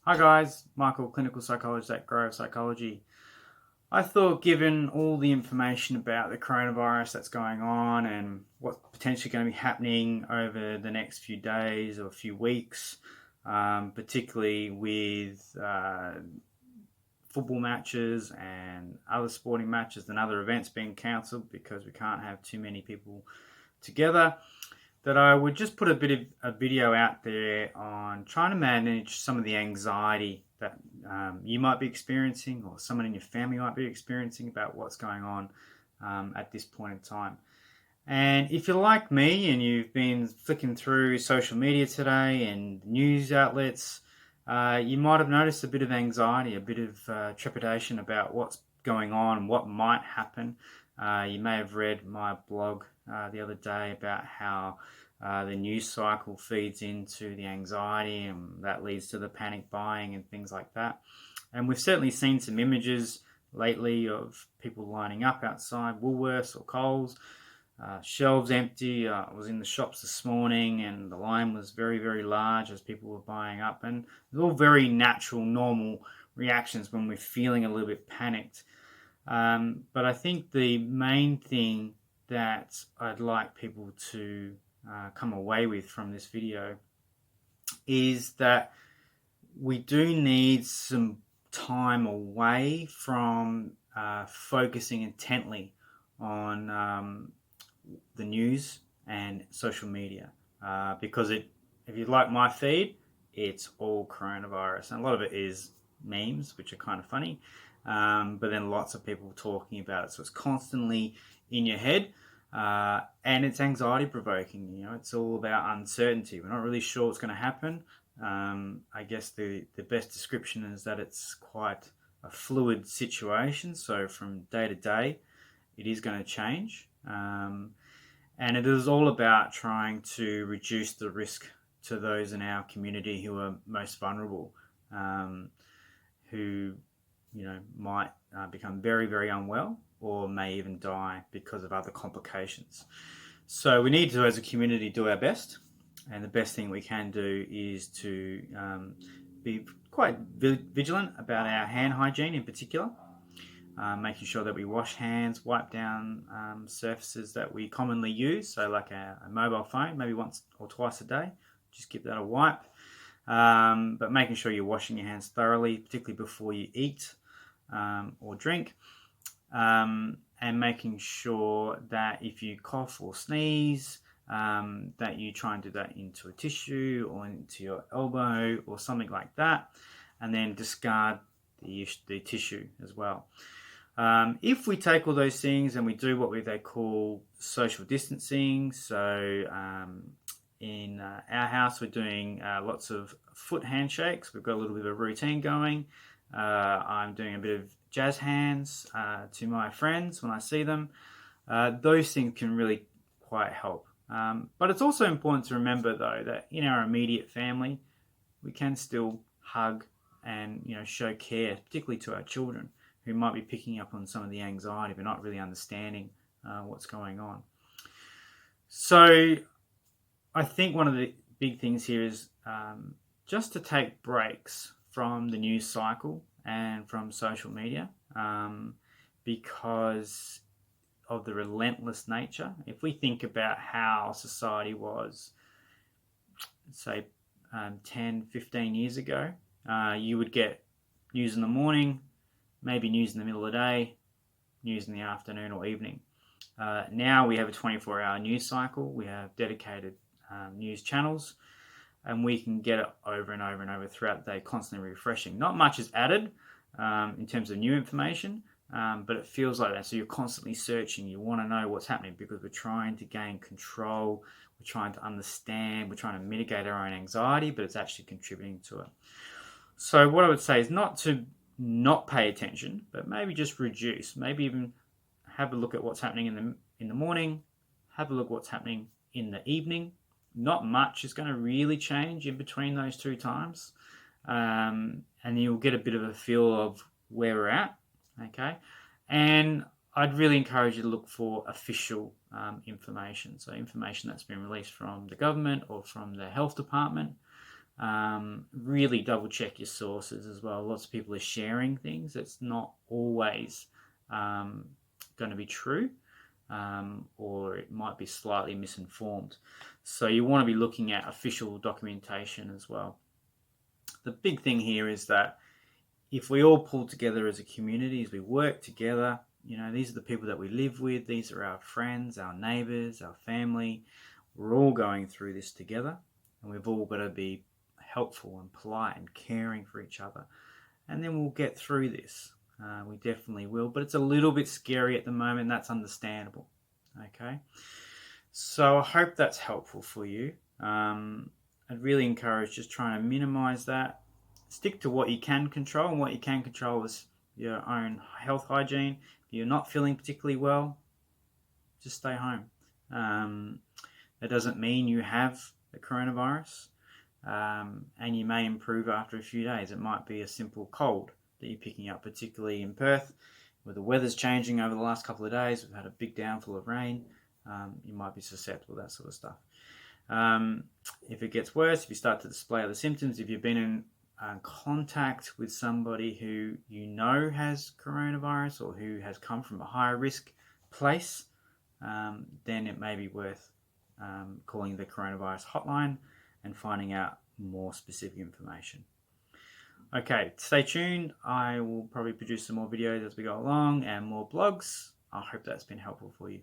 Hi guys, Michael, clinical psychologist at Grove Psychology. I thought given all the information about the coronavirus that's going on and what's potentially going to be happening over the next few days or few weeks, particularly with football matches and other sporting matches and other events being cancelled because we can't have too many people together, that I would just put a bit of a video out there on trying to manage some of the anxiety that you might be experiencing or someone in your family might be experiencing about what's going on at this point in time. And if you're like me and you've been flicking through social media today and news outlets, you might have noticed a bit of anxiety, a bit of trepidation about what's going on, what might happen. You may have read my blog the other day about how the news cycle feeds into the anxiety and that leads to the panic buying and things like that. And we've certainly seen some images lately of people lining up outside Woolworths or Coles, shelves empty. I was in the shops this morning and the line was very, very large as people were buying up, and it's all very natural, normal reactions when we're feeling a little bit panicked. But I think the main thing that I'd like people to come away with from this video is that we do need some time away from focusing intently on the news and social media, because if you like my feed, it's all coronavirus, and a lot of it is memes, which are kind of funny, but then lots of people talking about it, so it's constantly in your head, and it's anxiety provoking. It's all about uncertainty. We're not really sure what's going to happen. I guess the best description is that it's quite a fluid situation, so from day to day it is going to change. And it is all about trying to reduce the risk to those in our community who are most vulnerable, who might become very, very unwell or may even die because of other complications. So we need to, as a community, do our best. And the best thing we can do is to be quite vigilant about our hand hygiene in particular. Making sure that we wash hands, wipe down surfaces that we commonly use, so like a mobile phone, maybe once or twice a day, just give that a wipe. But making sure you're washing your hands thoroughly, particularly before you eat or drink, and making sure that if you cough or sneeze, that you try and do that into a tissue or into your elbow or something like that, and then discard the tissue as well. If we take all those things and we do what they call social distancing, so in our house we're doing lots of foot handshakes. We've got a little bit of a routine going. I'm doing a bit of jazz hands to my friends when I see them. Those things can really quite help. But it's also important to remember, though, that in our immediate family, we can still hug and show care, particularly to our children, who might be picking up on some of the anxiety but not really understanding what's going on. So I think one of the big things here is just to take breaks from the news cycle and from social media, because of the relentless nature. If we think about how society was, say, 10, 15 years ago, you would get news in the morning, maybe news in the middle of the day, news in the afternoon or evening. Now we have a 24-hour news cycle. We have dedicated news channels, and we can get it over and over and over throughout the day, constantly refreshing. Not much is added in terms of new information, but it feels like that. So you're constantly searching. You want to know what's happening because we're trying to gain control. We're trying to understand. We're trying to mitigate our own anxiety, but it's actually contributing to it. So what I would say is not to not pay attention, but maybe just reduce. Maybe even have a look at what's happening in the morning. Have a look at what's happening in the evening. Not much is going to really change in between those two times, and you'll get a bit of a feel of where we're at. Okay, and I'd really encourage you to look for official information. So information that's been released from the government or from the health department, Really double check your sources as well. Lots of people are sharing things that's not always going to be true, or it might be slightly misinformed. So you want to be looking at official documentation as well. The big thing here is that if we all pull together as a community, as we work together, these are the people that we live with, these are our friends, our neighbours, our family. We're all going through this together, and we've all got to be helpful and polite and caring for each other. And then we'll get through this. We definitely will, but it's a little bit scary at the moment. That's understandable. Okay, so I hope that's helpful for you. I'd really encourage just trying to minimize that. Stick to what you can control, and what you can control is your own health hygiene. If you're not feeling particularly well, just stay home. That doesn't mean you have the coronavirus, and you may improve after a few days. It might be a simple cold that you're picking up, particularly in Perth, where the weather's changing over the last couple of days. We've had a big downfall of rain. You might be susceptible to that sort of stuff. If it gets worse, if you start to display other symptoms, if you've been in contact with somebody who you know has coronavirus or who has come from a higher risk place, then it may be worth calling the coronavirus hotline and finding out more specific information. Okay, stay tuned. I will probably produce some more videos as we go along and more blogs. I hope that's been helpful for you.